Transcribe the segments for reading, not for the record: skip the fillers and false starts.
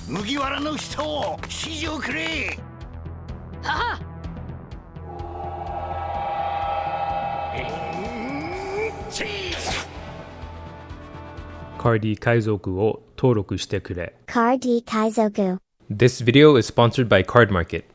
麦わらの人を指示をくれ。はは。カーディKaizokuを登録してくれ。 Card Kaizoku. This video is sponsored by Card Market,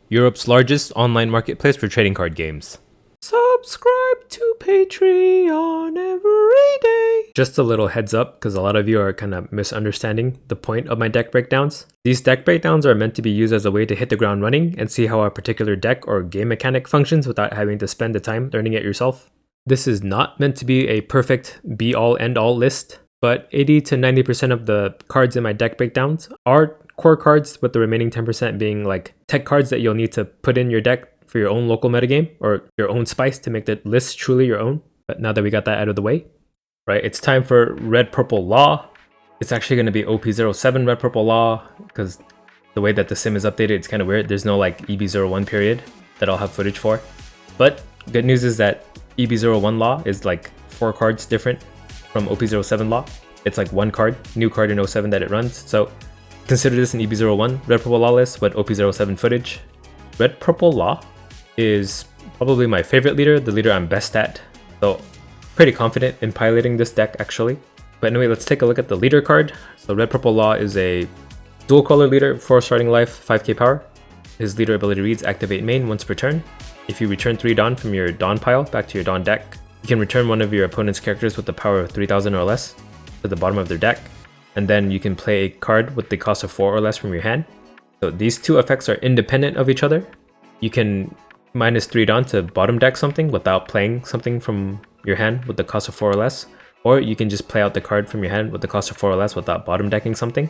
Europe's largest online marketplace for trading card games. Subscribe to Patreon every day. Just a little heads up, because a lot of you are kind of misunderstanding the point of my deck breakdowns. These deck breakdowns are meant to be used as a way to hit the ground running and see how a particular deck or game mechanic functions without having to spend the time learning it yourself. This is not meant to be a perfect be-all end-all list, but 80 to 90% of the cards in my deck breakdowns are core cards, with the remaining 10% being like tech cards that you'll need to put in your deck for your own local metagame or your own spice to make the list truly your own. But now that we got that out of the way, right, it's time for Red Purple Law. It's actually going to be OP07 Red Purple Law, because the way that the sim is updated, it's kind of weird. There's no like EB01 period that I'll have footage for. But good news is that EB01 Law is like 4 cards different from OP07 Law. It's like 1 card, new card in 07 that it runs. So consider this an EB01 Red Purple Law list with OP07 footage. Red Purple Law is probably my favorite leader, the leader I'm best at. So pretty confident in piloting this deck actually. But anyway, let's take a look at the leader card. So Red Purple Law is a dual color leader, 4 starting life, 5k power. His leader ability reads activate main once per turn. If you return 3 Dawn from your Dawn pile back to your Dawn deck, you can return one of your opponent's characters with the power of 3000 or less to the bottom of their deck. And then you can play a card with the cost of 4 or less from your hand. So these two effects are independent of each other. You can minus 3 Dawn to bottom deck something without playing something from your hand with the cost of 4 or less. Or you can just play out the card from your hand with the cost of 4 or less without bottom decking something.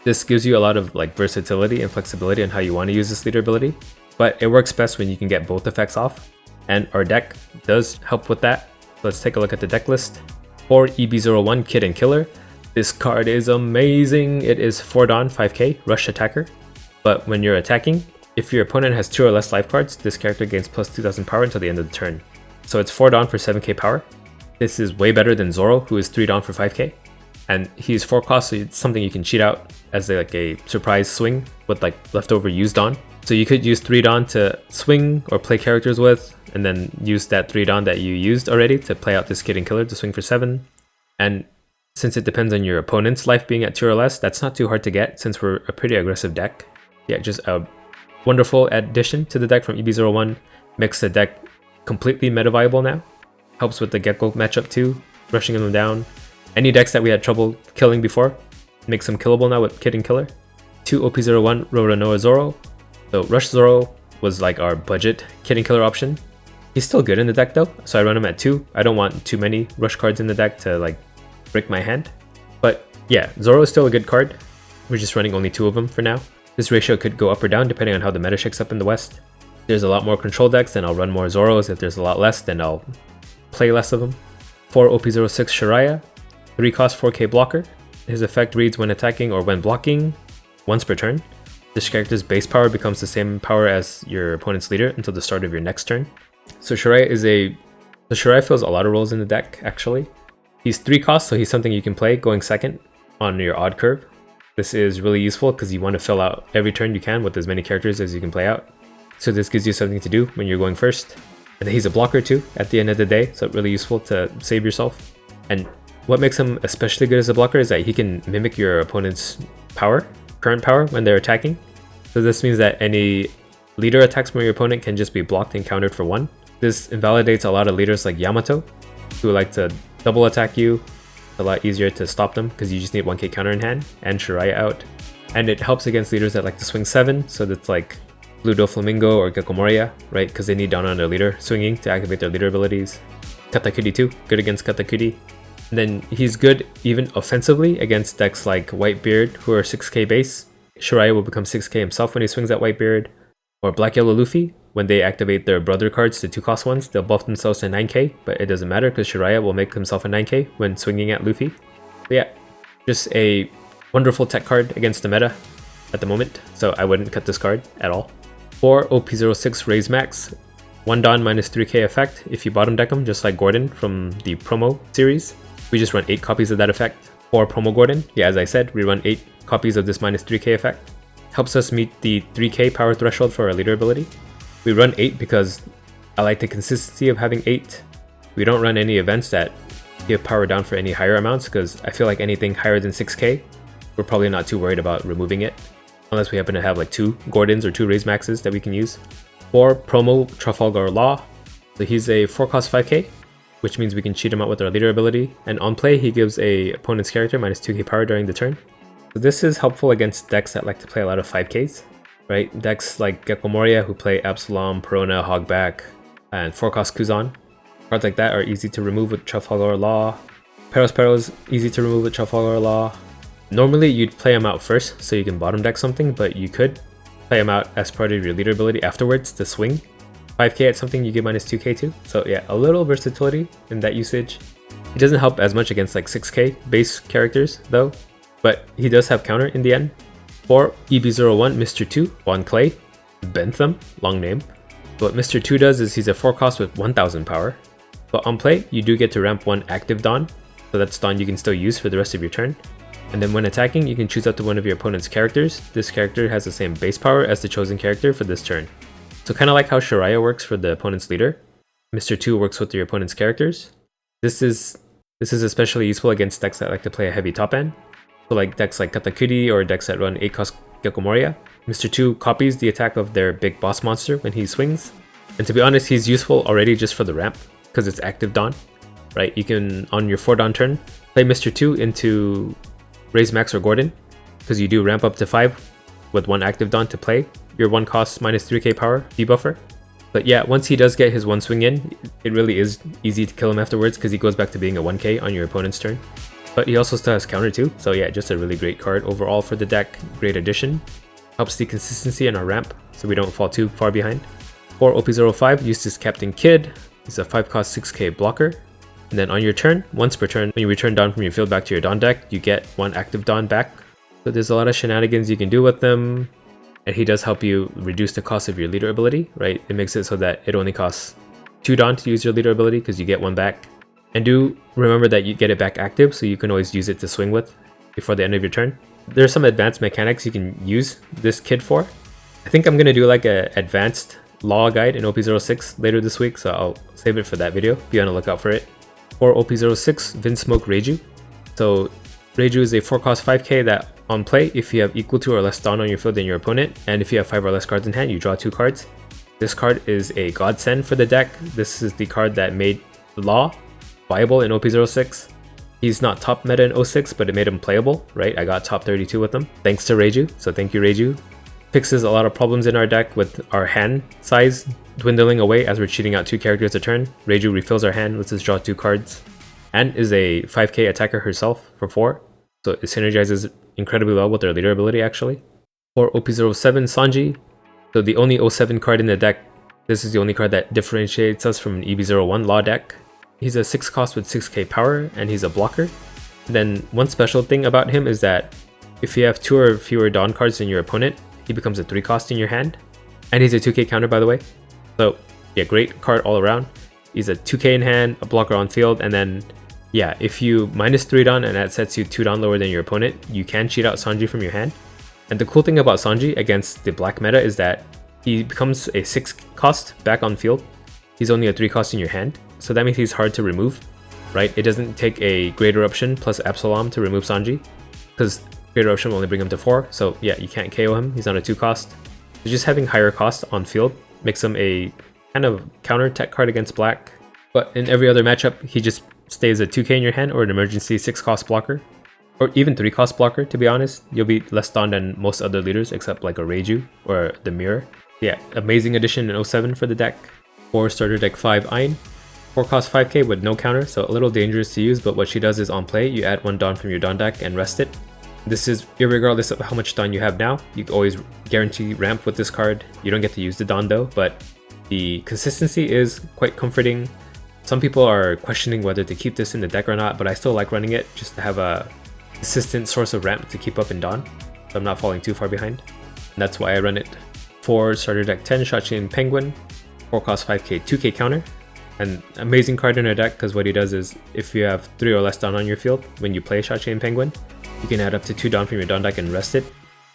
This gives you a lot of like versatility and flexibility on how you want to use this leader ability. But it works best when you can get both effects off. And our deck does help with that. Let's take a look at the deck list. For EB01 Kid and Killer, this card is amazing. It is 4 Dawn, 5k, rush attacker. But when you're attacking, if your opponent has 2 or less life cards, this character gains plus 2000 power until the end of the turn. So it's 4 Dawn for 7k power. This is way better than Zoro, who is 3 Dawn for 5k. And he's 4 cost, so it's something you can cheat out as like a surprise swing with like leftover used Dawn. So you could use 3 Dawn to swing or play characters with, and then use that 3 Dawn that you used already to play out this Kid and Killer to swing for 7. And since it depends on your opponent's life being at 2 or less, that's not too hard to get since we're a pretty aggressive deck. Yeah, just a wonderful addition to the deck from EB01. Makes the deck completely meta viable now. Helps with the Gecko matchup too, rushing them down. Any decks that we had trouble killing before, makes them killable now with Kid and Killer. 2 OP01 Roronoa Zoro. So Rush Zoro was like our budget Kid and Killer option. He's still good in the deck though, so I run him at 2. I don't want too many rush cards in the deck to like break my hand. But yeah, Zoro is still a good card. We're just running only 2 of them for now. This ratio could go up or down depending on how the meta shakes up in the West. If there's a lot more control decks, then I'll run more Zoros. If there's a lot less, then I'll play less of them. 4 OP06 Shiraya, 3 cost 4k blocker. His effect reads when attacking or when blocking once per turn. This character's base power becomes the same power as your opponent's leader until the start of your next turn. So Shiraya fills a lot of roles in the deck actually. He's 3 cost, so he's something you can play going second on your odd curve. This is really useful because you want to fill out every turn you can with as many characters as you can play out. So this gives you something to do when you're going first. And then he's a blocker too at the end of the day, so really useful to save yourself. And what makes him especially good as a blocker is that he can mimic your opponent's power, current power, when they're attacking. So this means that any leader attacks from your opponent can just be blocked and countered for 1. This invalidates a lot of leaders like Yamato, who like to double attack you. It's a lot easier to stop them because you just need 1k counter in hand, and Shiraya out. And it helps against leaders that like to swing 7, so that's like Blue Doflamingo or Gecko Moria, right? Because they need Dawn on their leader swinging to activate their leader abilities. Katakuri too, good against Katakuri. And then he's good even offensively against decks like Whitebeard, who are 6k base. Shiraya will become 6k himself when he swings at Whitebeard. Or Black Yellow Luffy, when they activate their brother cards to 2 cost ones, they'll buff themselves to 9k, but it doesn't matter because Shiraya will make himself a 9k when swinging at Luffy. So yeah, just a wonderful tech card against the meta at the moment, so I wouldn't cut this card at all. 4 OP06 Raise Max, 1 Dawn minus 3k effect if you bottom deck him, just like Gordon from the promo series. We just run 8 copies of that effect. 4 promo Gordon, yeah, as I said, we run 8 copies of this minus 3k effect. Helps us meet the 3k power threshold for our leader ability. We run 8 because I like the consistency of having 8. We don't run any events that give power down for any higher amounts because I feel like anything higher than 6k, we're probably not too worried about removing it. Unless we happen to have like 2 Gordons or 2 raise maxes that we can use. 4 promo Trafalgar Law. So he's a 4 cost 5k, which means we can cheat him out with our leader ability. And on play, he gives a opponent's character minus 2k power during the turn. So this is helpful against decks that like to play a lot of 5ks, right? Decks like Gecko Moria who play Absalom, Perona, Hogback, and 4 cost Kuzan. Cards like that are easy to remove with Trafalgar Law. Peros easy to remove with Trafalgar Law. Normally you'd play him out first so you can bottom deck something, but you could play him out as part of your leader ability afterwards to swing 5k at something you get minus 2k to. So yeah, a little versatility in that usage. He doesn't help as much against like 6k base characters though, but he does have counter in the end. 4 EB01 Mr. 2 Juan Clay Bentham, long name. What Mr. 2 does is he's a 4 cost with 1000 power, but on play you do get to ramp 1 active Dawn, so that's Dawn you can still use for the rest of your turn. And then when attacking, you can choose out to one of your opponent's characters. This character has the same base power as the chosen character for this turn. So kind of like how Shariah works for the opponent's leader, Mr. 2 works with your opponent's characters. This is especially useful against decks that like to play a heavy top end. So like decks like Katakuri or decks that run 8 cost Gecko Moria. Mr. 2 copies the attack of their big boss monster when he swings. And to be honest, he's useful already just for the ramp, because it's active Dawn, right? You can, on your 4 Dawn turn, play Mr. 2 into Raise Max or Gordon, because you do ramp up to 5 with 1 active Dawn to play your 1 cost minus 3k power debuffer. But yeah, once he does get his 1 swing in, it really is easy to kill him afterwards because he goes back to being a 1k on your opponent's turn. But he also still has counter too, so yeah, just a really great card overall for the deck. Great addition. Helps the consistency in our ramp so we don't fall too far behind. 4 OP05 used as Captain Kid. He's a 5 cost 6k blocker. And then on your turn, once per turn, when you return Dawn from your field back to your Dawn deck, you get 1 active Dawn back. So there's a lot of shenanigans you can do with them. And he does help you reduce the cost of your leader ability, right? It makes it so that it only costs 2 Dawn to use your leader ability because you get 1 back. And do remember that you get it back active, so you can always use it to swing with before the end of your turn. There are some advanced mechanics you can use this kid for. I think I'm going to do like a advanced law guide in OP06 later this week, so I'll save it for that video. Be on the lookout for it. For OP06 Vinsmoke Reiju. So Reiju is a 4 cost 5k that on play, if you have equal to or less Dawn on your field than your opponent, and if you have 5 or less cards in hand, you draw 2 cards. This card is a godsend for the deck. This is the card that made Law viable in OP06. He's not top meta in 06, but it made him playable, right? I got top 32 with him, thanks to Reiju, so thank you Reiju. Fixes a lot of problems in our deck with our hand size dwindling away as we're cheating out 2 characters a turn. Reiju refills our hand, lets us draw 2 cards, and is a 5k attacker herself for 4, so it synergizes incredibly well with their leader ability actually. For OP07 Sanji, so the only 07 card in the deck, this is the only card that differentiates us from an EB01 Law deck. He's a 6 cost with 6k power, and he's a blocker. Then one special thing about him is that if you have 2 or fewer Dawn cards than your opponent, he becomes a 3 cost in your hand. And he's a 2k counter, by the way. So yeah, great card all around. He's a 2k in hand, a blocker on field, and then yeah, if you minus 3 Dawn and that sets you 2 Dawn lower than your opponent, you can cheat out Sanji from your hand. And the cool thing about Sanji against the black meta is that he becomes a 6 cost back on field. He's only a 3 cost in your hand, so that means he's hard to remove, right? It doesn't take a Great Eruption plus Absalom to remove Sanji, because Great Eruption will only bring him to 4, so yeah, you can't KO him, he's on a 2 cost. So just having higher cost on field makes him a kind of counter tech card against black, but in every other matchup, he just stays a 2k in your hand or an emergency 6 cost blocker, or even 3 cost blocker, to be honest. You'll be less Dawn than most other leaders except like a Reiju or the Mirror. Yeah, amazing addition in 07 for the deck. For starter deck 5 Ein, 4 cost 5k with no counter, so a little dangerous to use, but what she does is on play, you add 1 Dawn from your Dawn deck and rest it. This is irregardless of how much Dawn you have now. You can always guarantee ramp with this card. You don't get to use the Dawn though, but the consistency is quite comforting. Some people are questioning whether to keep this in the deck or not, but I still like running it just to have a consistent source of ramp to keep up in Dawn, so I'm not falling too far behind. And that's why I run it. For starter deck 10 Shotchain Penguin, 4 cost 5k 2k counter. An amazing card in our deck because what he does is if you have 3 or less Dawn on your field when you play Shotchain Penguin, You can add up to 2 Dawn from your Dawn deck and rest it.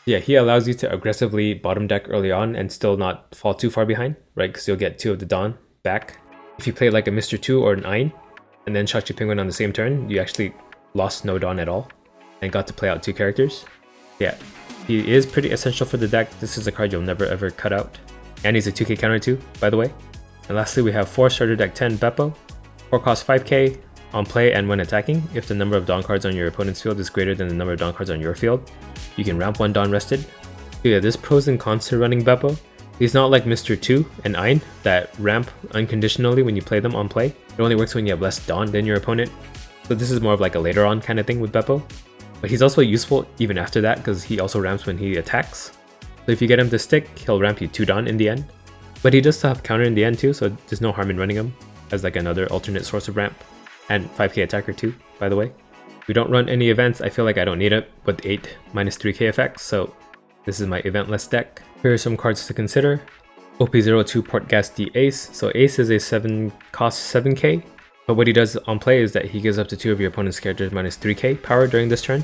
Yeah, he allows you to aggressively bottom deck early on and still not fall too far behind, right? Because you'll get 2 of the Dawn back. If you play like a Mr. 2 or an Ein, and then Shachi Penguin on the same turn, you actually lost no Dawn at all, and got to play out 2 characters. Yeah, he is pretty essential for the deck. This is a card you'll never ever cut out. And he's a 2k counter too, by the way. And lastly, we have 4 starter deck 10 Beppo. 4 cost 5k on play and when attacking. If the number of Dawn cards on your opponent's field is greater than the number of Dawn cards on your field, you can ramp 1 Dawn rested. So yeah, there's pros and cons to running Beppo. He's not like Mr. 2 and Ein that ramp unconditionally when you play them on play. It only works when you have less Dawn than your opponent. So this is more of like a later on kind of thing with Beppo. But he's also useful even after that because he also ramps when he attacks. So if you get him to stick, he'll ramp you 2 Dawn in the end. But he does still have counter in the end too, so there's no harm in running him as like another alternate source of ramp. And 5k attacker too, by the way. We don't run any events, I feel like I don't need it with 8 minus 3k effects, so this is my eventless deck. Here are some cards to consider. OP02 Portgas D Ace. So Ace is a 7 cost 7k, but what he does on play is that he gives up to 2 of your opponent's characters minus 3k power during this turn.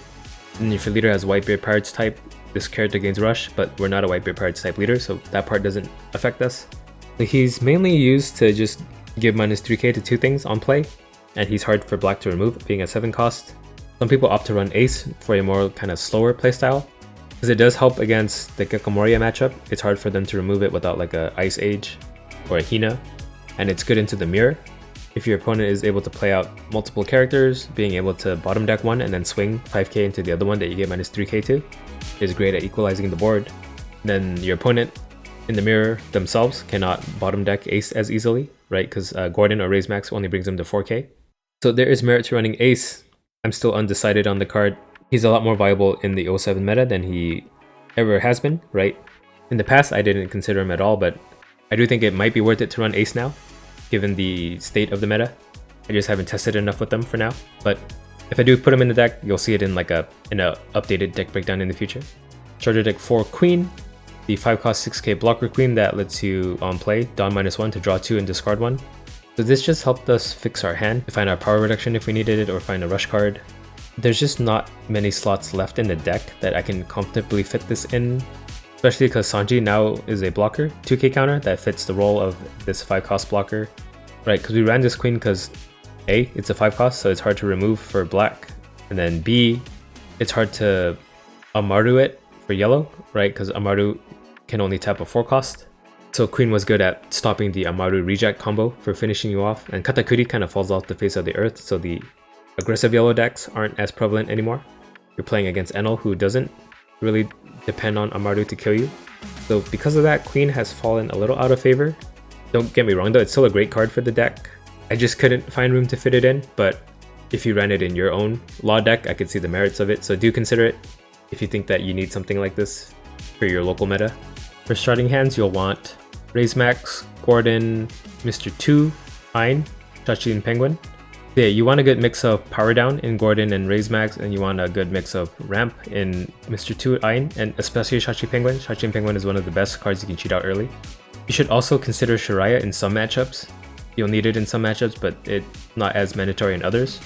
And if your leader has Whitebeard Pirates type, this character gains rush, but we're not a Whitebeard Pirates type leader, so that part doesn't affect us. So he's mainly used to just give minus 3k to 2 things on play, and he's hard for black to remove, being a 7 cost. Some people opt to run Ace for a more kind of slower playstyle, because it does help against the Gecko Moria matchup. It's hard for them to remove it without like a Ice Age or a Hina, and it's good into the mirror. If your opponent is able to play out multiple characters, being able to bottom deck one and then swing 5k into the other one that you get minus 3k to is great at equalizing the board. Then your opponent in the mirror themselves cannot bottom deck Ace as easily, right? Because Gordon or Raise Max only brings them to 4k. So there is merit to running Ace. I'm still undecided on the card. He's a lot more viable in the 07 meta than he ever has been, right? In the past, I didn't consider him at all, but I do think it might be worth it to run Ace now, given the state of the meta. I just haven't tested enough with them for now, but if I do put him in the deck, you'll see it in like a updated deck breakdown in the future. Starter deck 4 Queen, the 5 cost 6k blocker queen that lets you on play Dawn -1 to draw 2 and discard 1. So this just helped us fix our hand, to find our power reduction if we needed it, or find a rush card. There's just not many slots left in the deck that I can comfortably fit this in, especially because Sanji now is a blocker, 2k counter that fits the role of this 5 cost blocker, right? Because we ran this queen because A, it's a 5 cost, so it's hard to remove for black, and then B, it's hard to Amaru it for yellow, right? Because Amaru can only tap a 4 cost. So Queen was good at stopping the Amaru reject combo for finishing you off, and Katakuri kind of falls off the face of the earth, so the aggressive yellow decks aren't as prevalent anymore. You're playing against Enel, who doesn't really depend on Amaru to kill you. So because of that, Queen has fallen a little out of favor. Don't get me wrong though, it's still a great card for the deck. I just couldn't find room to fit it in, but if you ran it in your own law deck, I could see the merits of it, so do consider it if you think that you need something like this for your local meta. For starting hands, you'll want Raise Max, Gordon, Mr. 2, Ein, Shachi, and Penguin. Yeah, you want a good mix of power down in Gordon and Raise Max, and you want a good mix of ramp in Mr. 2, Ein, and especially Shachi Penguin. Shachi and Penguin is one of the best cards you can cheat out early. You should also consider Shiraya in some matchups. You'll need it in some matchups, but it's not as mandatory in others.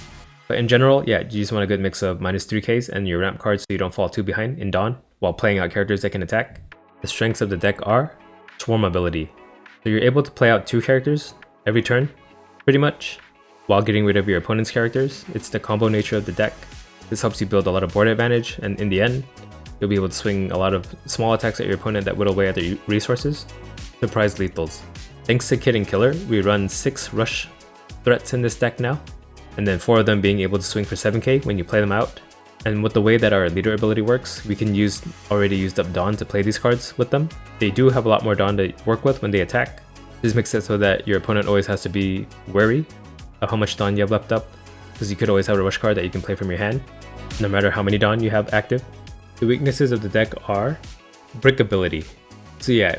But in general, yeah, you just want a good mix of minus 3ks and your ramp cards so you don't fall too behind in Dawn while playing out characters that can attack. The strengths of the deck are Swarm ability. So you're able to play out 2 characters every turn, pretty much, while getting rid of your opponent's characters. It's the combo nature of the deck. This helps you build a lot of board advantage, and in the end, you'll be able to swing a lot of small attacks at your opponent that whittle away at their resources. Surprise lethals. Thanks to Kid and Killer, we run 6 rush threats in this deck now, and then 4 of them being able to swing for 7k when you play them out. And with the way that our leader ability works, we can use already used up Dawn to play these cards with them. They do have a lot more Dawn to work with when they attack. This makes it so that your opponent always has to be wary of how much Dawn you have left up, because you could always have a rush card that you can play from your hand, no matter how many Dawn you have active. The weaknesses of the deck are Brick ability. So yeah,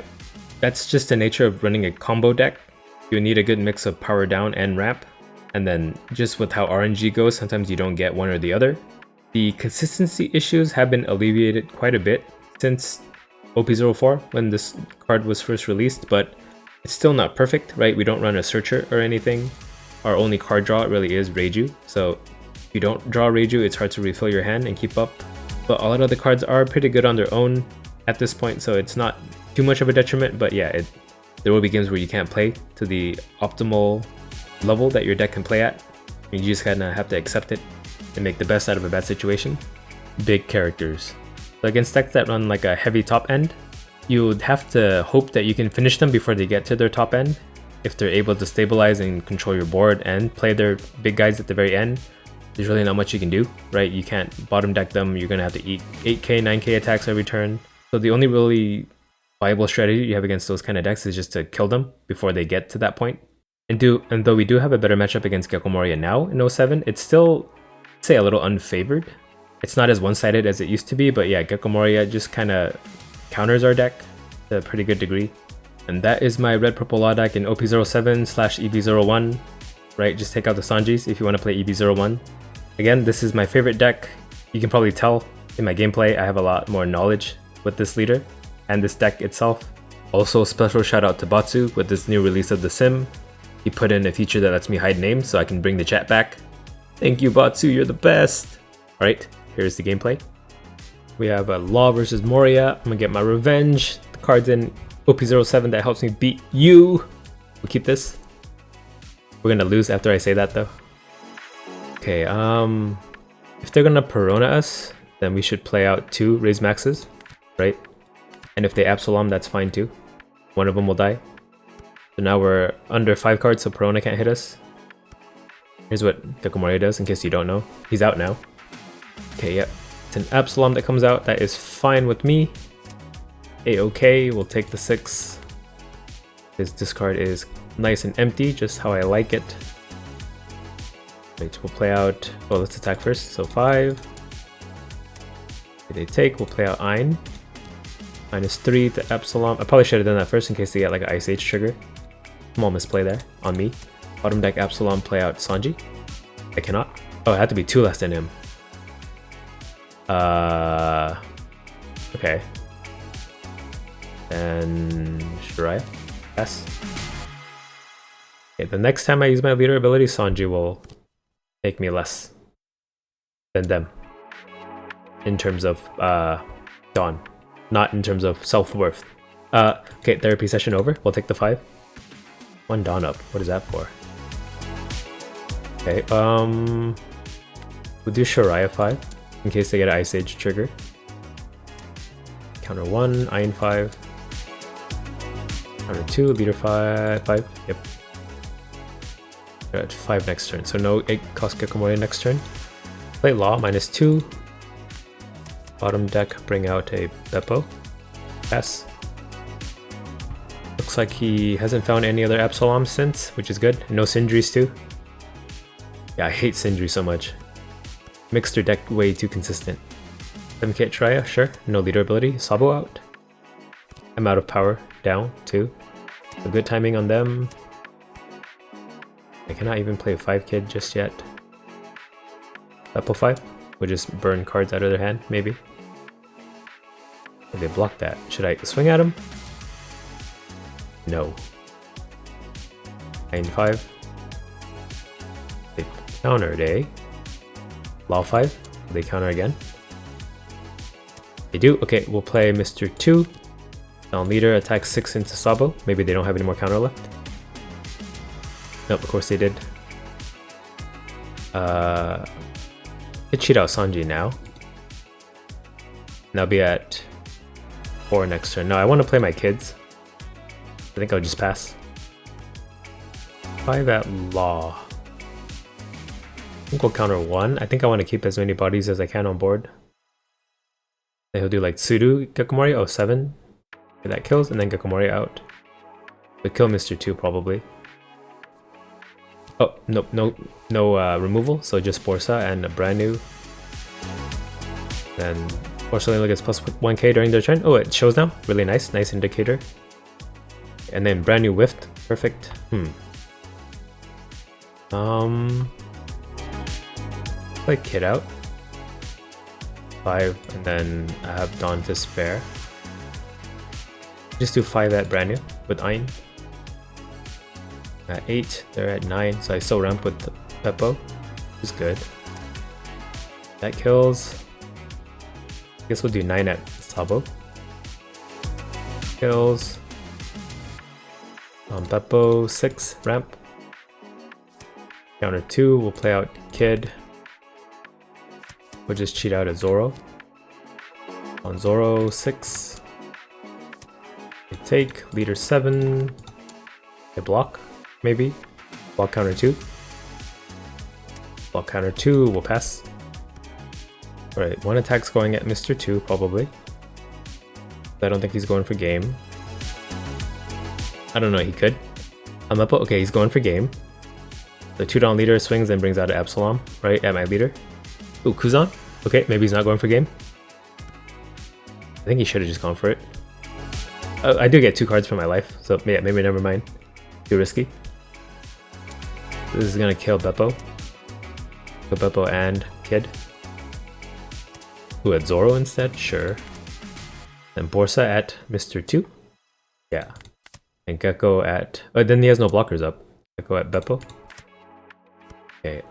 that's just the nature of running a combo deck. You need a good mix of power down and ramp, and then just with how RNG goes, sometimes you don't get one or the other. The consistency issues have been alleviated quite a bit since OP04 when this card was first released, but it's still not perfect, right? We don't run a searcher or anything. Our only card draw really is Reiju, so If you don't draw Reiju, it's hard to refill your hand and keep up. But all the other cards are pretty good on their own at this point, so it's not too much of a detriment. But yeah, there will be games where you can't play to the optimal level that your deck can play at. You just kind of have to accept it and make the best out of a bad situation. Big characters. So against decks that run like a heavy top end, you would have to hope that you can finish them before they get to their top end. If they're able to stabilize and control your board and play their big guys at the very end, there's really not much you can do, right? You can't bottom deck them. You're gonna have to eat 8k, 9k attacks every turn. So the only really viable strategy you have against those kind of decks is just to kill them before they get to that point. And though we do have a better matchup against Gecko Moria now in 07, it's still, say, a little unfavored. It's not as one-sided as it used to be, but yeah, Gecko Moria just kind of counters our deck to a pretty good degree. And that is my red-purple law deck in OP07/EB01. Right, just take out the Sanjis if you want to play EB01. Again, this is my favorite deck. You can probably tell in my gameplay I have a lot more knowledge with this leader and this deck itself. Also, special shout out to Batsu with this new release of the Sim. He put in a feature that lets me hide names so I can bring the chat back. Thank you, Batsu, you're the best! Alright, here's the gameplay. We have a Law versus Moria. I'm gonna get my revenge. The card's in OP07 that helps me beat you. We'll keep this. We're gonna lose after I say that though. Okay, if they're gonna Perona us, then we should play out 2 raise maxes, right? And if they Absalom, that's fine too. One of them will die. So now we're under 5 cards, so Perona can't hit us. Here's what Gecko Moria does, in case you don't know. He's out now. Okay, yep. It's an Absalom that comes out. That is fine with me. A-okay, we'll take the 6. His discard is nice and empty, just how I like it. Right, we'll play out... Oh, let's attack first. So 5. Okay, they take, we'll play out Ein. -3 to Absalom. I probably should have done that first in case they get like an Ice Age trigger. Small misplay there on me. Bottom deck Absalom, play out Sanji. I cannot. Oh, it had to be 2 less than him. Okay. And Shiraya? Yes. Okay, the next time I use my leader ability, Sanji will make me less than them. In terms of Dawn. Not in terms of self-worth. Okay, therapy session over. We'll take the 5. 1 Dawn up. What is that for? Okay, we'll do Shiraya 5 in case they get an Ice Age trigger. Counter 1, Ein 5. Counter 2, leader 5. Yep. We're at 5 next turn, so no 8 cost Gecko Moria next turn. Play Law, -2. Bottom deck, bring out a Beppo. Pass. Looks like he hasn't found any other Absalom since, which is good. No Sindris too. Yeah, I hate Sindri so much. Mixed their deck way too consistent. 7k Traya, sure. No leader ability. Sabo out. I'm out of power. Down, too. So good timing on them. I cannot even play 5 kid just yet. Apple 5 would just burn cards out of their hand, maybe. They blocked that. Should I swing at him? No. 9-5. They countered, eh? Law 5. They counter again. They do. Okay, we'll play Mr. 2. Down leader, attack 6 into Sabo. Maybe they don't have any more counter left. Nope, of course they did. Hit cheat out Sanji now. And I'll be at 4 next turn. No, I want to play my kids. I think I'll just pass. 5 at Law. I think we'll counter 1. I think I want to keep as many bodies as I can on board. Then he'll do like Tsuru Gecko Moria 07. Okay, that kills, and then Gecko Moria out. He'll kill Mr. 2 probably. Oh, nope, no removal, so just Borsa and a brand new. Then Borsa gets plus 1k during their turn. Oh, it shows now. Really nice, nice indicator. And then brand new whiffed. Perfect. Play Kid out. 5, and then I have Dawn to spare. Just do 5 at brand new with Ein. At 8, they're at 9, so I still ramp with Beppo, which is good. That kills. I guess we'll do 9 at Sabo. Kills. Beppo 6 ramp. Counter 2, we'll play out Kid. We'll just cheat out a Zoro. On Zoro 6. They take leader 7. They block, maybe. Block counter 2. Block counter 2, we'll pass. Alright, one attack's going at Mr. 2, probably. I don't think he's going for game. I don't know, he could. I'm up. Okay, he's going for game. The 2-down leader swings and brings out an Absalom, right, at my leader. Ooh, Kuzan? Okay, maybe he's not going for game. I think he should have just gone for it. I do get 2 cards for my life, so yeah, maybe never mind. Too risky. This is gonna kill Beppo. Kill Beppo and Kid. Who at Zoro instead? Sure. Then Borsa at Mr. 2. Yeah. And Gecko at... Oh, then he has no blockers up. Gecko at Beppo. Okay.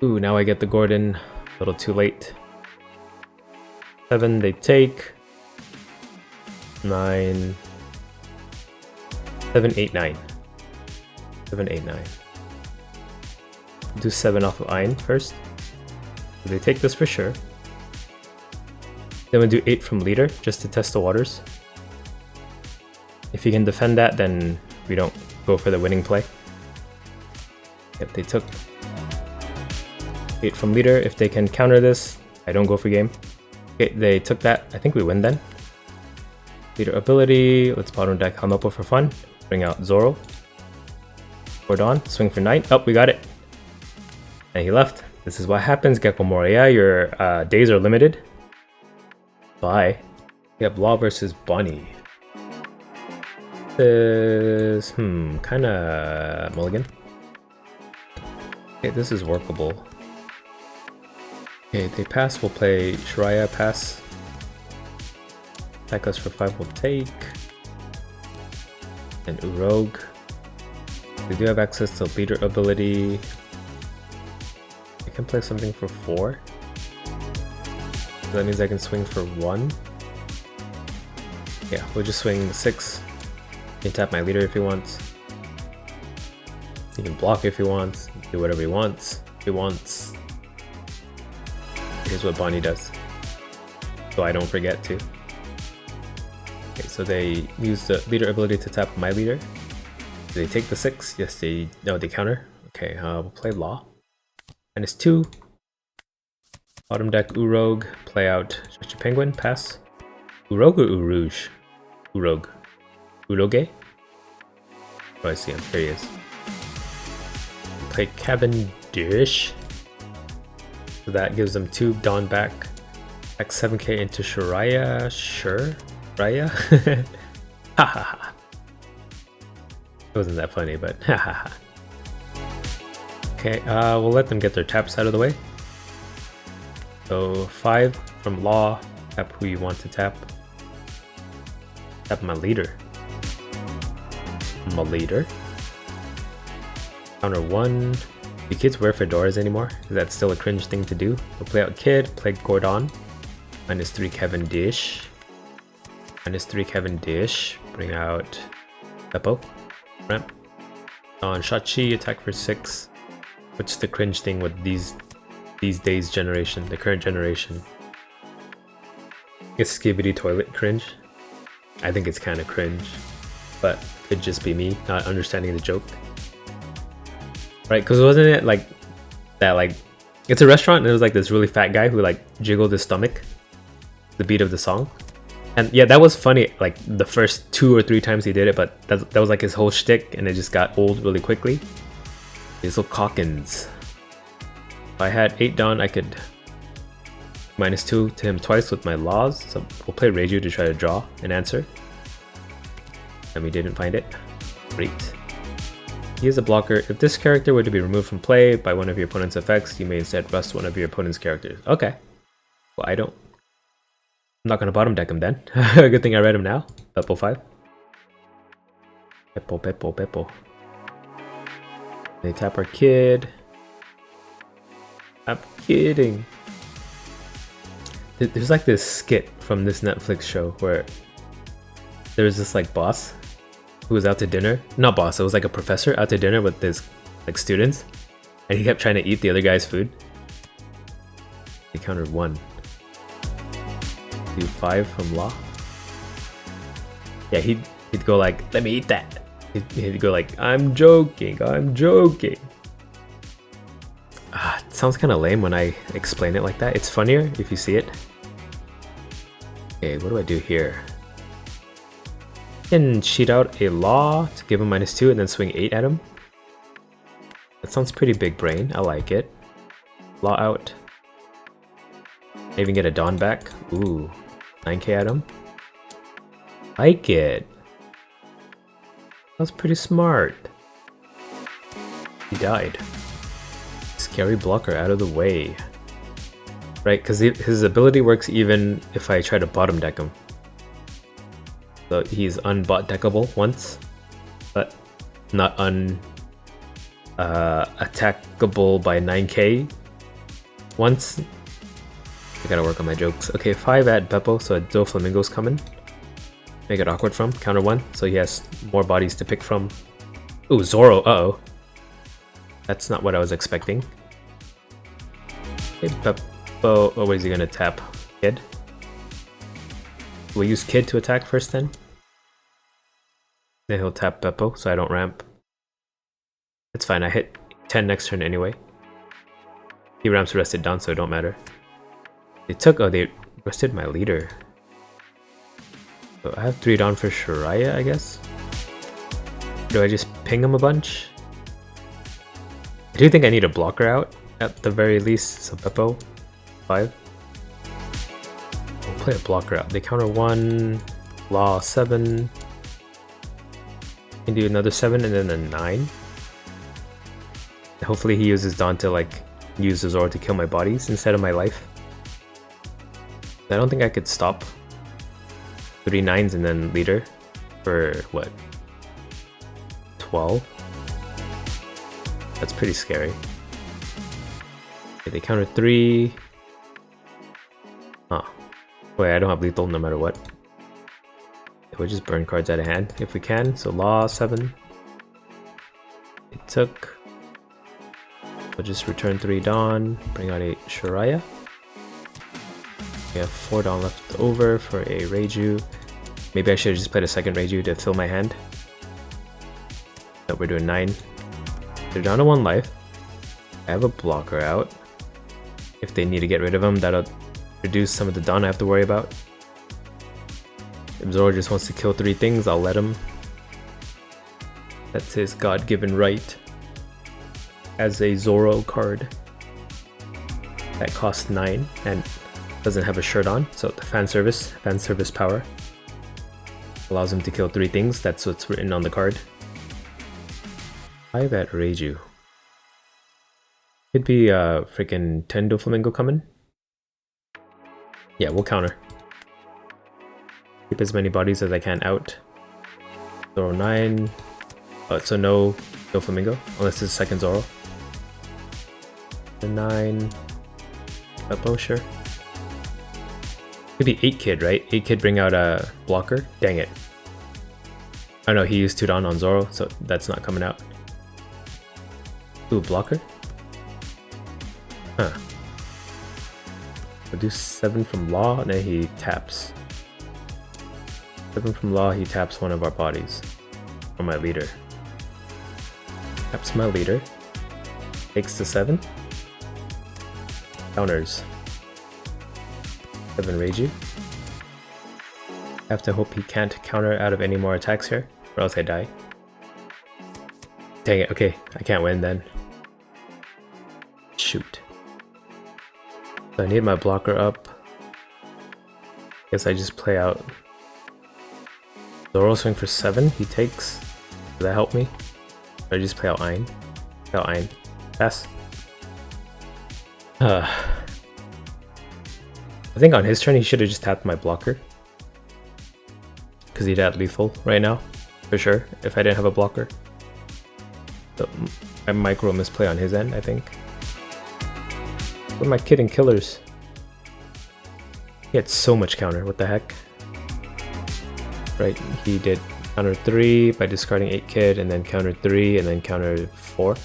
Ooh, now I get the Gordon. A little too late. 7, they take. 9. 7, 8, 9. 7, 8, 9. Do 7 off of Ein first. So they take this for sure. Then we'll do 8 from leader, just to test the waters. If you can defend that, then we don't go for the winning play. Yep, they took 8 from leader. If they can counter this, I don't go for game. Okay, they took that. I think we win then. Leader ability. Let's bottom deck Hamapo for fun. Bring out Zoro. Gordon, swing for 9. Oh, we got it. And he left. This is what happens, Gecko Moria. Your days are limited. Bye. We have Law versus Bonney. This is kinda mulligan. Okay, this is workable. Okay, they pass, we'll play Shiraya, pass. Attack us for 5, we'll take. And Urog. They do have access to leader ability. I can play something for 4. So that means I can swing for 1. Yeah, we'll just swing 6. He can tap my leader if he wants. He can block if he wants. He can do whatever he wants. If he wants. Here's what Bonney does. So I don't forget to. Okay, so they use the leader ability to tap my leader. Do they take the 6? Yes, they counter. Okay, we'll play Law. -2. Bottom deck Urog, play out Chachi Penguin, pass. Urog or Urouge? Urog. Uroge? Oh, I see him. Here he is. Play Cavendish. So that gives them 2 Dawn back. X 7k into Shiraya. Sure. Raya? Ha ha ha. It wasn't that funny, but ha ha ha. Okay, we'll let them get their taps out of the way. So 5 from Law, tap who you want to tap. Tap my leader. My leader. Counter 1. Do kids wear fedoras anymore? Is that still a cringe thing to do? We'll play out Kid, play Gordon. -3 Cavendish. -3 Cavendish. Bring out Beppo. Ramp. On Shachi, attack for 6. What's the cringe thing with these days generation, the current generation? Is Skibidi Toilet cringe? I think it's kind of cringe, but could just be me not understanding the joke. Right, because wasn't it like that, like, it's a restaurant and it was like this really fat guy who like jiggled his stomach, the beat of the song. And yeah, that was funny like the first 2 or 3 times he did it, but that was like his whole shtick and it just got old really quickly. These little cockins. If I had 8 Dawn, I could -2 to him twice with my laws. So we'll play Reiju to try to draw an answer. And we didn't find it. Great. He is a blocker. If this character were to be removed from play by one of your opponent's effects, you may instead rest one of your opponent's characters. Okay. Well, I'm not gonna bottom deck him then. Good thing I read him now. Beppo 5. Beppo. They tap our Kid. I'm kidding. There's like this skit from this Netflix show where there was this like boss who was out to dinner. Not boss, it was like a professor out to dinner with his like students, and he kept trying to eat the other guy's food. He countered 1. Do 5 from law. Yeah, he'd go like, let me eat that. He'd go like, I'm joking. It sounds kind of lame when I explain it like that. It's funnier if you see it. Okay, what do I do here? I can cheat out a law to give him -2 and then swing 8 at him. That sounds pretty big brain. I like it. Law out. I even get a Dawn back. Ooh, 9k at him. Like it. That's pretty smart. He died. Scary blocker out of the way. Right, because his ability works even if I try to bottom deck him. So he's unbot deckable once, but not attackable by 9k once. I gotta work on my jokes. Okay, 5 at Beppo, so a Doflamingo's coming. Make it awkward from. Counter 1, so he has more bodies to pick from. Ooh, Zoro, uh-oh. That's not what I was expecting. Okay, Beppo, oh, what is he gonna tap? Kid? We'll use Kid to attack first then. Then he'll tap Beppo, so I don't ramp. It's fine, I hit 10 next turn anyway. He ramps rested down, so it don't matter. They rested my leader. So I have 3 down for Shiraya, I guess. Do I just ping him a bunch? I do think I need a blocker out at the very least. So Beppo, 5. We'll play a blocker out. They counter 1, Law 7. Can do another 7 and then a 9. Hopefully he uses Dawn to like use the Zoro to kill my bodies instead of my life. I don't think I could stop 3 9s and then leader for what? 12? That's pretty scary. Okay, they counter 3. Oh. Wait, I don't have lethal no matter what. We'll just burn cards out of hand if we can. So Law 7. It took. We'll just return 3 Dawn, bring out a Shiraya. We have 4 Dawn left over for a Reiju. Maybe I should have just played a second Reiju to fill my hand. But we're doing 9. They're down to 1 life. I have a blocker out. If they need to get rid of him, that'll reduce some of the Dawn I have to worry about. If Zoro just wants to kill 3 things, I'll let him. That's his god-given right. As a Zoro card that costs 9 and doesn't have a shirt on, so the fan service power allows him to kill 3 things. That's what's written on the card. 5 at Reiju. Could be freaking 10 Doflamingo coming. Yeah, we'll counter. Keep as many bodies as I can out. Zoro 9. So no Doflamingo unless it's a second Zoro. 9. Beppo, sure. Could be 8 Kid, right? 8 Kid bring out a blocker? Dang it. Oh no, he used 2 Dawn on Zoro, so that's not coming out. Ooh, blocker? Huh. We'll do 7 from Law, and then he taps. 7 from Law, he taps one of our bodies. Or my leader. Taps my leader. Takes the 7. Counters. 7 Reiju. I have to hope he can't counter out of any more attacks here, or else I die. Dang it, okay, I can't win then. Shoot. So I need my blocker up. Guess I just play out. Zoro swing for 7, he takes. Does that help me? Or I just play out Ein? Play out Ein. Pass. I think on his turn he should have just tapped my blocker. Because he'd had lethal right now, for sure, if I didn't have a blocker. So I micro misplay on his end, I think. Where are my kid and killers? He had so much counter, what the heck? Right, he did counter 3 by discarding 8 kid, and then counter 3, and then counter 4.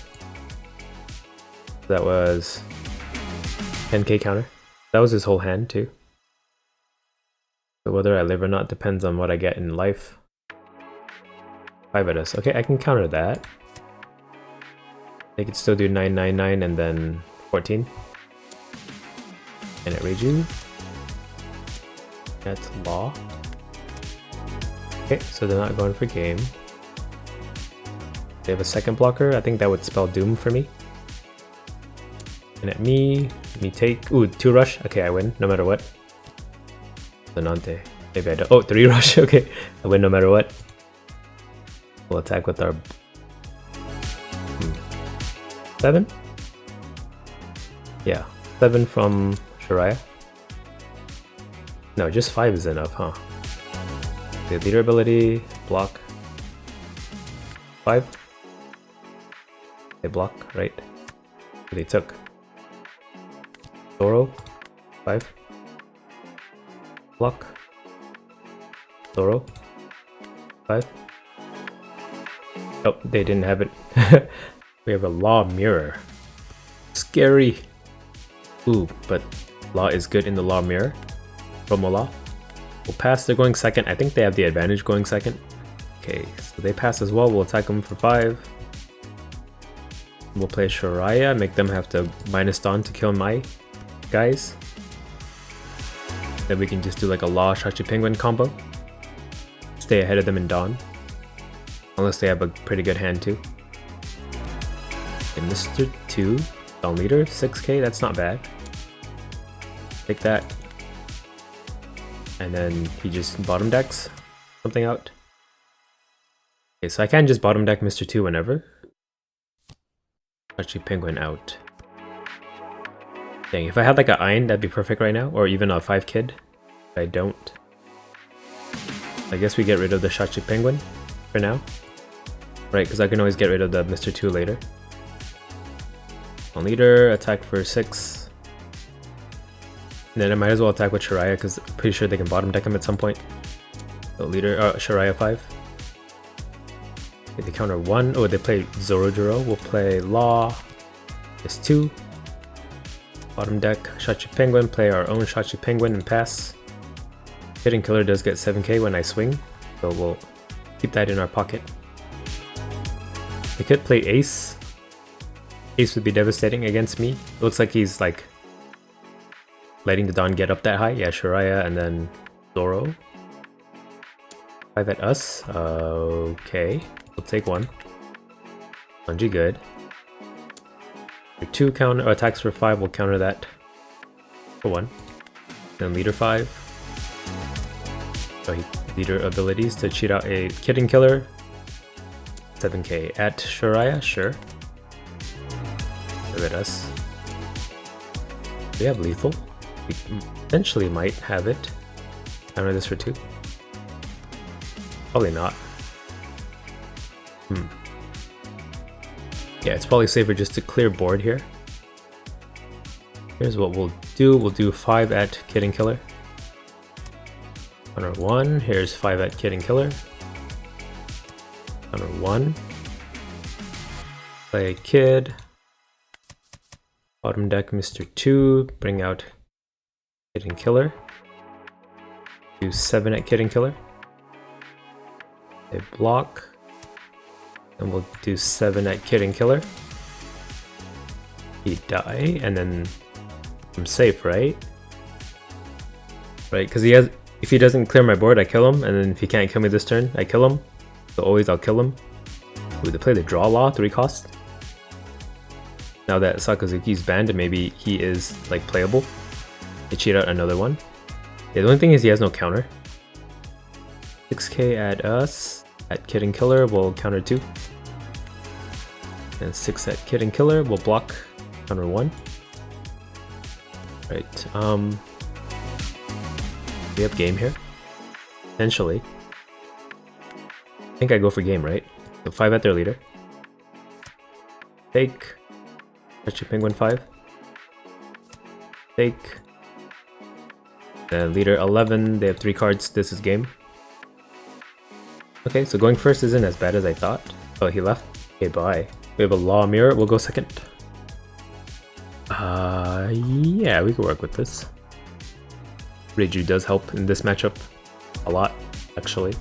That was 10k counter. That was his whole hand too. So whether I live or not depends on what I get in life. 5 at us. Okay, I can counter that. They could still do 999 and then 14. And it rage you. That's law. Okay, so they're not going for game. They have a second blocker. I think that would spell doom for me. And at me take. Ooh, 2 rush. Okay, I win no matter what. Donante. Maybe I don't. Oh, 3 rush. Okay, I win no matter what. We'll attack with our 7? Yeah, 7 from Shiraya. No, just 5 is enough, huh? The leader ability, block. 5. They block, right? They took. Zoro, 5. Block. Zoro, 5. Oh, they didn't have it. We have a law mirror. Scary. Ooh, but law is good in the law mirror. Promo law. We'll pass. They're going second. I think they have the advantage going second. Okay, so they pass as well. We'll attack them for 5. We'll play Shiraya, make them have to minus Dawn to kill my guys. Then we can just do like a Law Shachi Penguin combo. Stay ahead of them in Dawn. Unless they have a pretty good hand too. And Mr. 2, Dawn Leader, 6k, that's not bad. Take that. And then he just bottom decks something out. Okay, so I can just bottom deck Mr. 2 whenever. Shachi Penguin out. Dang, if I had like a Iron, that'd be perfect right now, or even a 5 kid. But I don't. I guess we get rid of the Shachi Penguin for now. Right, because I can always get rid of the Mr. 2 later. On leader, attack for 6. And then I might as well attack with Shiraya because I'm pretty sure they can bottom deck him at some point. So leader, Shiraya 5. Okay, they counter 1. Oh, they play Zorojuro. We'll play Law. It's 2. Bottom deck, Shachi Penguin, play our own Shachi Penguin and pass. Hitting Killer does get 7k when I swing, so we'll keep that in our pocket. They could play Ace. Ace would be devastating against me. It looks like he's like letting the Dawn get up that high. Yeah, Shiraya and then Zoro. 5 at us. Okay, we'll take 1. Bungie good. 2 counter attacks for 5, we'll counter that for 1. Then leader 5. So leader abilities to cheat out a Kidding Killer. 7k at Shiraya, sure. Give it us. We have lethal. We potentially might have it. Counter this for 2. Probably not. Yeah, it's probably safer just to clear board here. Here's what we'll do. We'll do 5 at Kidding Killer. Counter 1. Here's 5 at Kidding Killer. Counter 1. Play Kid. Bottom deck Mr. 2. Bring out Kidding Killer. Do 7 at Kidding Killer. They block. And we'll do 7 at Kidding Killer. He die, and then I'm safe, right? Right, because if he doesn't clear my board, I kill him, and then if he can't kill me this turn, I kill him. So always I'll kill him. Ooh, they play the Draw Law, 3 cost. Now that Sakazuki's banned, maybe he is like playable. They cheat out another one. Yeah, the only thing is he has no counter. 6k at us. At Kidding Killer, we'll counter 2. And 6 at Kidding Killer, we'll block counter 1. Right, we have game here. Potentially. I think I go for game, right? So 5 at their leader. Take. Shachi Penguin 5. Take. Leader 11, they have 3 cards. This is game. Okay, so going first isn't as bad as I thought. Oh, he left? Okay, bye. We have a Law Mirror, we'll go second. Yeah, we can work with this. Reiju does help in this matchup. A lot, actually.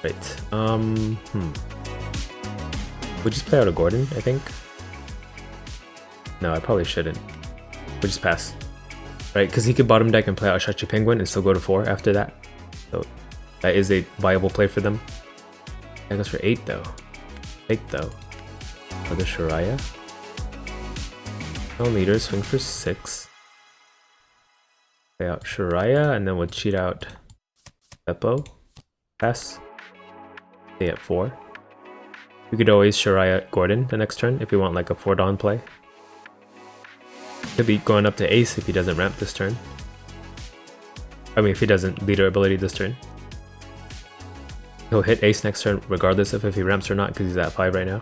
Right, we'll just play out a Gordon, I think. No, I probably shouldn't. We'll just pass. Right, because he could bottom deck and play out Shachi Penguin and still go to 4 after that. So that is a viable play for them. That goes for 8 though. 8 though. Other Shiraya. No leaders, swing for 6. Play out Shiraya and then we'll cheat out Beppo. Pass. Stay at 4. We could always Shiraya Gordon the next turn if we want like a 4 Dawn play. Could be going up to Ace if he doesn't ramp this turn. I mean if he doesn't leader ability this turn. He'll hit Ace next turn regardless of if he ramps or not because he's at 5 right now.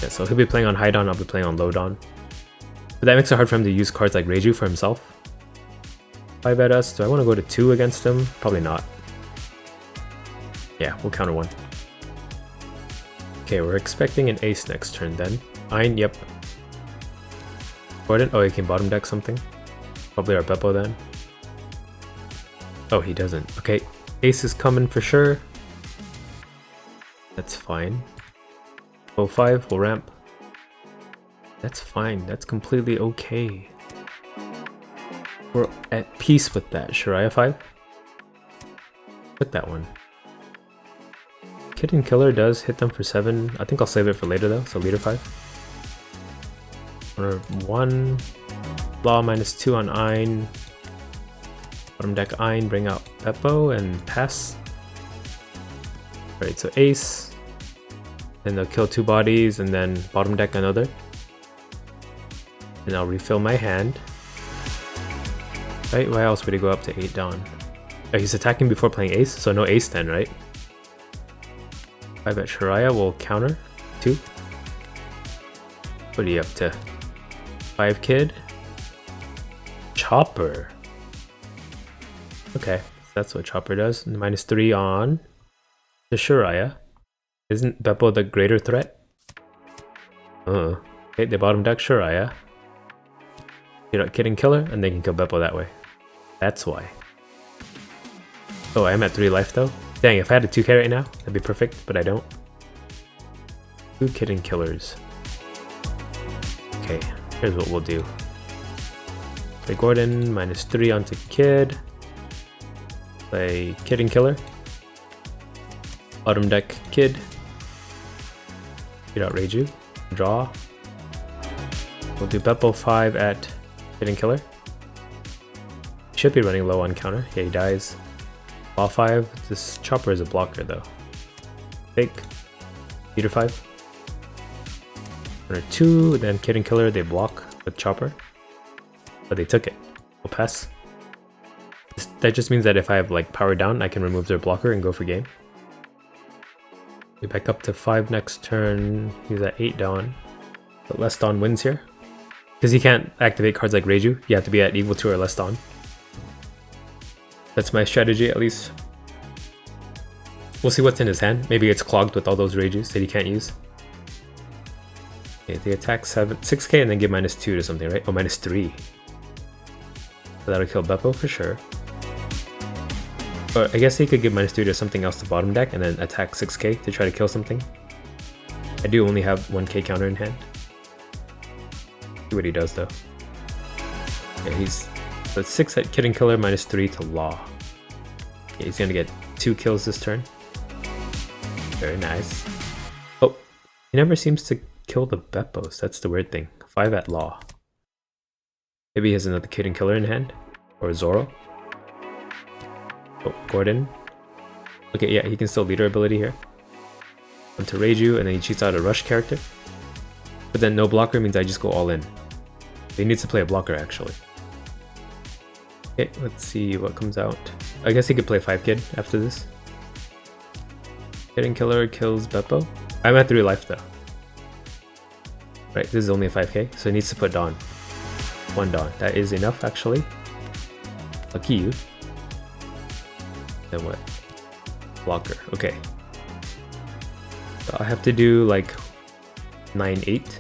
Yeah, so he'll be playing on High Dawn, I'll be playing on Low Dawn. But that makes it hard for him to use cards like Reiju for himself. 5 at us, do I want to go to 2 against him? Probably not. Yeah, we'll counter 1. Okay, we're expecting an Ace next turn then. Ein, yep. Gordon? Oh, he can bottom deck something. Probably our Beppo then. Oh, he doesn't. Okay, Ace is coming for sure. That's fine. 05, we'll ramp. That's fine, that's completely okay. We're at peace with that. Shiraya 5? Hit that one. Kid and Killer does hit them for 7. I think I'll save it for later though, so leader 5. Corner 1. Law -2 on Ein. Bottom deck Ein, bring out Beppo and pass. Right, so Ace. Then they'll kill 2 bodies and then bottom deck another. And I'll refill my hand. Right, why else would he go up to 8 Dawn? Oh, he's attacking before playing Ace, so no Ace then, right? 5 at Shiraya will counter 2. What are you up to? 5 kid? Chopper. Okay, so that's what Chopper does. -3 on the Shiraya. Isn't Beppo the greater threat? Okay, they bottom deck Shiraya. Get out Kid and Killer, and they can kill Beppo that way. That's why. Oh, I'm at 3 life though. Dang, if I had a 2k right now, that'd be perfect, but I don't. 2 Kid and Killers. Okay, here's what we'll do. Play Gordon, -3 onto Kid. Play Kid and Killer. Bottom deck Kid. Get out Reiju. Draw. We'll do Beppo 5 at Kid and Killer. Should be running low on counter. Yeah, he dies. Law 5. This Chopper is a blocker though. Fake. Leader 5. Runner 2, then Kid and Killer, they block with Chopper. But they took it. We'll pass. That just means that if I have like power down, I can remove their blocker and go for game. We back up to 5 next turn. He's at 8 Dawn. But less Dawn wins here. Because he can't activate cards like Reiju. You have to be at equal to or less Dawn. That's my strategy at least. We'll see what's in his hand. Maybe it's clogged with all those Reijus that he can't use. Okay, they attack 6k and then give -2 to something, right? Oh, -3. So that'll kill Beppo for sure. Or I guess he could give -2 to something else to bottom deck and then attack 6k to try to kill something. I do only have 1k counter in hand. See what he does though. Yeah, so it's 6 at Kid and Killer, -3 to Law. Yeah, he's gonna get 2 kills this turn. Very nice. Oh, he never seems to kill the Beppos. That's the weird thing. 5 at Law. Maybe he has another Kid and Killer in hand. Or Zoro. Oh, Gordon. Okay, yeah, he can still leader ability here. Onto Reiju, and then he cheats out a rush character. But then no blocker means I just go all in. He needs to play a blocker actually. Okay, let's see what comes out. I guess he could play 5 Kid after this. Kid and Killer kills Beppo. I'm at 3 life though. Right, this is only a 5k, so he needs to put Dawn. 1 Dawn. That is enough, actually. Lucky you. Then what? Blocker. Okay. So I have to do like 9-8.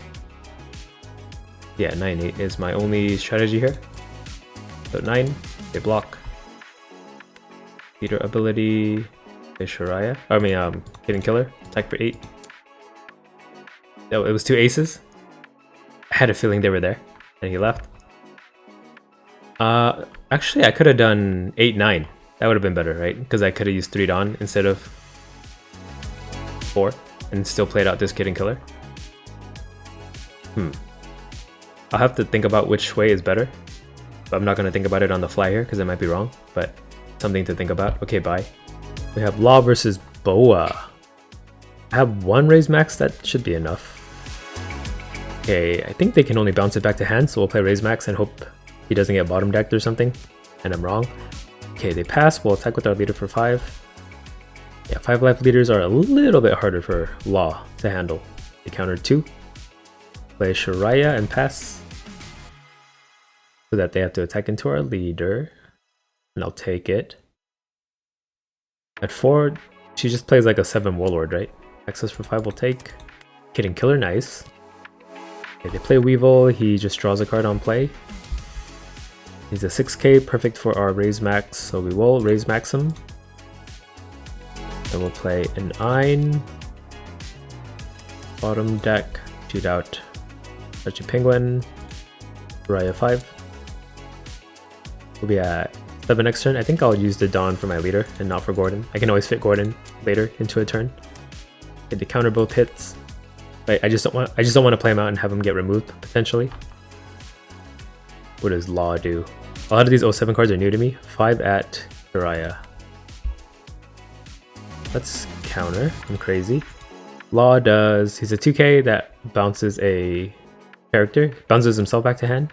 Yeah, 9-8 is my only strategy here. So 9, they block. Leader ability, Shoutout. Hidden Killer, attack for 8. No, it was 2 aces. I had a feeling they were there, and he left. Actually, I could have done 8-9. That would have been better, right? Because I could have used 3 Dawn instead of 4, and still played out this Hidden Killer. I'll have to think about which way is better. But I'm not going to think about it on the fly here, because I might be wrong. But something to think about. Okay, bye. We have Law versus Boa. I have 1 raise max, that should be enough. Okay, I think they can only bounce it back to hand, so we'll play raise max and hope he doesn't get bottom decked or something. And I'm wrong. Okay, they pass, we'll attack with our leader for 5. Yeah, 5 life leaders are a little bit harder for Law to handle. They counter 2. Play Shoutout and pass. So that they have to attack into our leader. And I'll take it. At 4, she just plays like a 7 Warlord, right? Access for 5 will take. Hidden Killer, nice. Okay, they play Weevil, he just draws a card on play. He's a 6k, perfect for our raise max, so we will raise max him. Then we'll play an Ein. Bottom deck, shoutout. Touchy Penguin. Moria 5. We'll be at 7 next turn. I think I'll use the Dawn for my leader and not for Gordon. I can always fit Gordon later into a turn. Okay, they counter both hits. But I just don't want to play him out and have him get removed potentially. What does Law do? A lot of these 07 cards are new to me. 5 at Moria. Let's counter. I'm crazy. Law does. He's a 2k that bounces a character, bounces himself back to hand.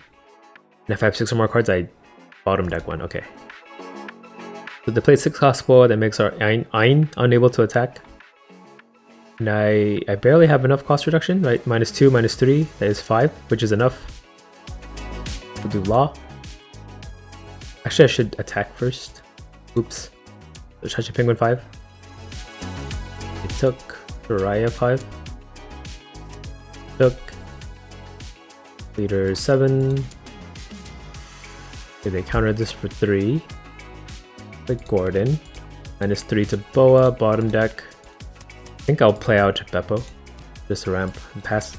And if I have 6 or more cards, I bottom deck 1. Okay. So they play 6 cost Boa that makes our Ein unable to attack. And I barely have enough cost reduction, right? -2, -3, that is 5, which is enough. We'll do Law. Actually, I should attack first. Oops. So Chachi Penguin 5. It took Moria 5. Took Leader 7. Okay, they countered this for 3. Like Gordon. -3 to Boa, bottom deck. I think I'll play out Beppo. Just a ramp and pass.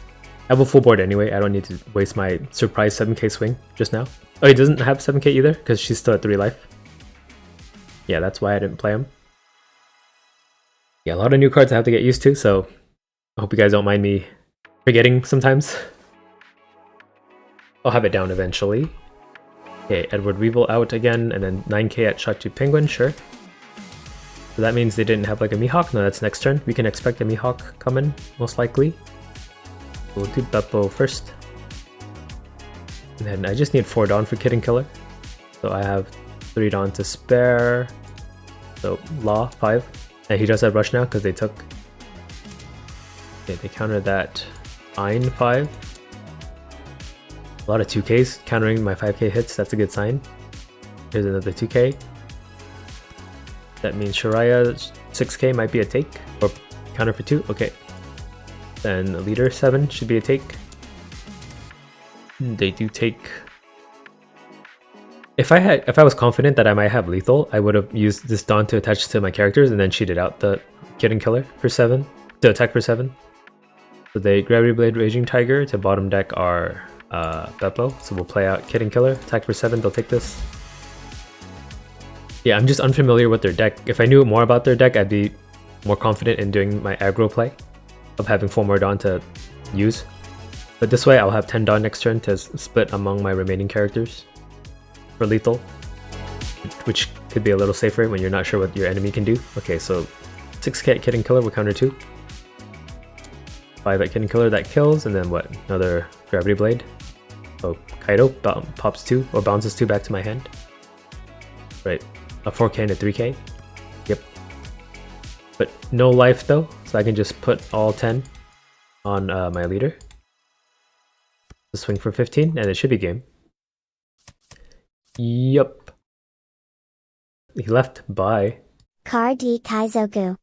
I have a full board anyway. I don't need to waste my surprise 7k swing just now. Oh, he doesn't have 7k either because she's still at 3 life. Yeah, that's why I didn't play him. Yeah, a lot of new cards I have to get used to, so I hope you guys don't mind me forgetting sometimes. I'll have it down eventually. Okay, Edward Weevil out again, and then 9k at Chachi Penguin, sure. So that means they didn't have like a Mihawk. No, that's next turn. We can expect a Mihawk coming, most likely. We'll do Beppo first. And then I just need 4 Dawn for Hidden Killer. So I have 3 Dawn to spare. So Law, 5. And he does have Rush now because they took... Okay, they countered that Ein 5. A lot of 2Ks countering my 5k hits, that's a good sign. Here's another 2k. That means Shoutout 6k might be a take, or counter for 2, okay. Then Leader 7 should be a take. They do take... If I was confident that I might have lethal, I would have used this Dawn to attach to my characters and then cheated out the Hidden Killer for 7, to attack for 7. So they Gravity Blade Raging Tiger to bottom deck our Beppo. So we'll play out Hidden Killer, attack for 7, they'll take this. Yeah, I'm just unfamiliar with their deck. If I knew more about their deck, I'd be more confident in doing my aggro play of having 4 more Dawn to use. But this way I'll have 10 Dawn next turn to split among my remaining characters for lethal, which could be a little safer when you're not sure what your enemy can do. Okay, so 6k at Hidden Killer will counter 2. 5 at Hidden Killer, that kills, and then what? Another Gravity Blade. So Kaido pops 2, or bounces 2 back to my hand. Right, a 4k and a 3k. Yep. But no life though, so I can just put all 10 on my leader. Swing for 15, and it should be game. Yup. He left. Bye. Car D Kaizoku.